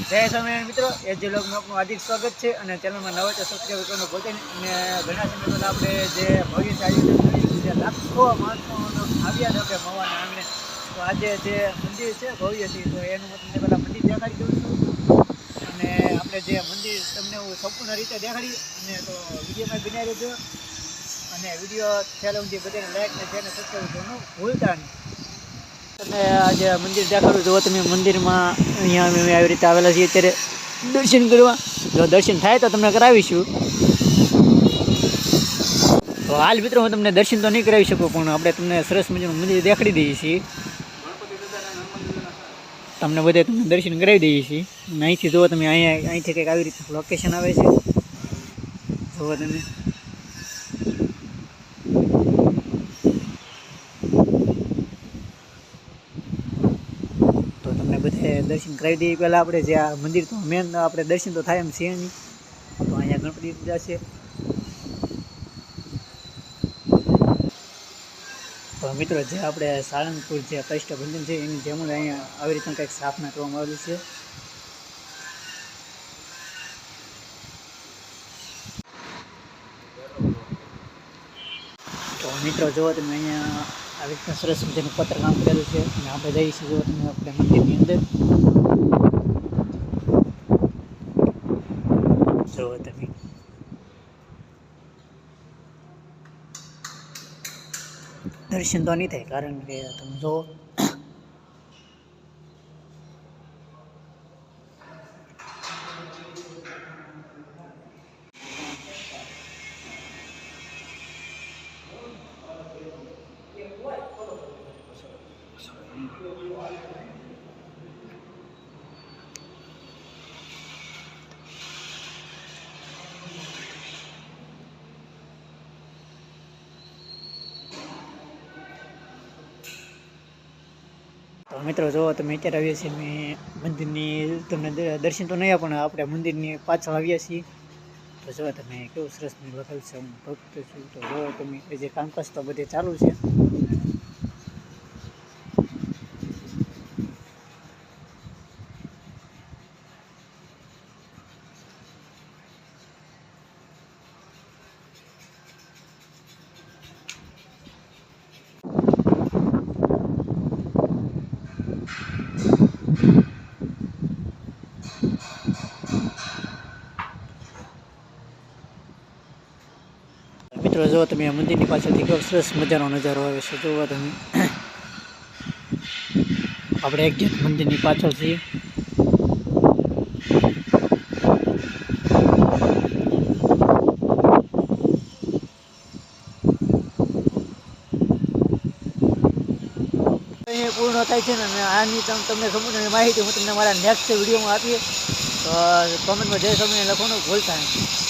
જય સ્વામિનારાયણ મિત્રો, એજ લોગમાં આપનું હાર્દિક સ્વાગત છે અને ચેનલમાં નવા તો સબસ્ક્રાઈબ કરવાનું ભૂલતા નહીં. અને ઘણા સમય પહેલાં આપણે જે ભવ્ય આયોજન કર્યું જે લાખો માણસો આવ્યા છે આપણે મવાના આંગણે, તો આજે જે મંદિર છે ભવ્યથી, તો એનું તમને પહેલાં મંદિર દેખાડી દઉં છું અને આપણે જે મંદિર તમને હું સંપૂર્ણ રીતે દેખાડી અને તો વિડીયોમાં બનાવી રહેજો અને વિડીયો થયેલા સુધી બધાને લાઈક ને શેર ને સબસ્ક્રાઈબ કરવાનું ભૂલતા નહીં. અને આજે મંદિર દેખાડું જો તમે મંદિરમાં અહીંયા અમે આવી રીતે આવેલા છીએ અત્યારે દર્શન કરવા. જો દર્શન થાય તો તમને કરાવીશું. તો હાલ મિત્રો હું તમને દર્શન તો નહીં કરાવી શકું, પણ આપણે તમને સરસ મજાનું મંદિર દેખાડી દઈએ છીએ. તમને બધે તમને દર્શન કરાવી દઈએ છીએ. અને અહીંથી જુઓ તમે, અહીંથી કંઈક આવી રીતે લોકેશન આવે છે. જુઓ તમે, બધે દર્શન કરાવી દઈએ. પહેલાં આપણે જે આ મંદિર તો મેન આપણે દર્શન તો થાય એમ છે નહીં, તો અહીંયા ગણપતિ પૂજા છે. તો મિત્રો જે આપણે સાળંગપુર જે કષ્ટભંજન છે એની જેમ જ અહીંયા આવી રીતના કંઈક સ્થાપના કરવામાં આવેલી છે. તો મિત્રો જુઓ તમે, અહીંયા આવી રીતના સરસ મજાનું પત્રકામ કરેલું છે અને આપણે જઈએ છીએ જો તમે આપણે મંદિરની અંદર. જુઓ તમે, દર્શન તો નહીં થાય કારણ કે તમે જુઓ તો મિત્રો જુઓ તમે, અત્યારે આવીએ છીએ મેં મંદિરની તમને દર્શન તો નહીં પણ આપણે મંદિરની પાછળ આવીએ છીએ. તો જુઓ તમે કેવું સરસ લખેલું છે, હું ભક્ત છું. તો જુઓ તમે, જે કામકાજ તો બધે ચાલુ છે. મિત્રો જુઓ તમે, આ મંદિરની પાછળથી કેવો સરસ મજાનો નજારો આવે છે. જુઓ તમે, આપણે એક્ઝેક્ટ મંદિરની પાછળ છીએ. અહીંયા પૂર્ણ થાય છે ને આની તમને સંપૂર્ણ માહિતી હું તમને મારા નેક્સ્ટ વિડીયોમાં આપીએ. તો કોમેન્ટમાં જય સ્વામિનારાયણ લખવાનું ભૂલતા નહીં.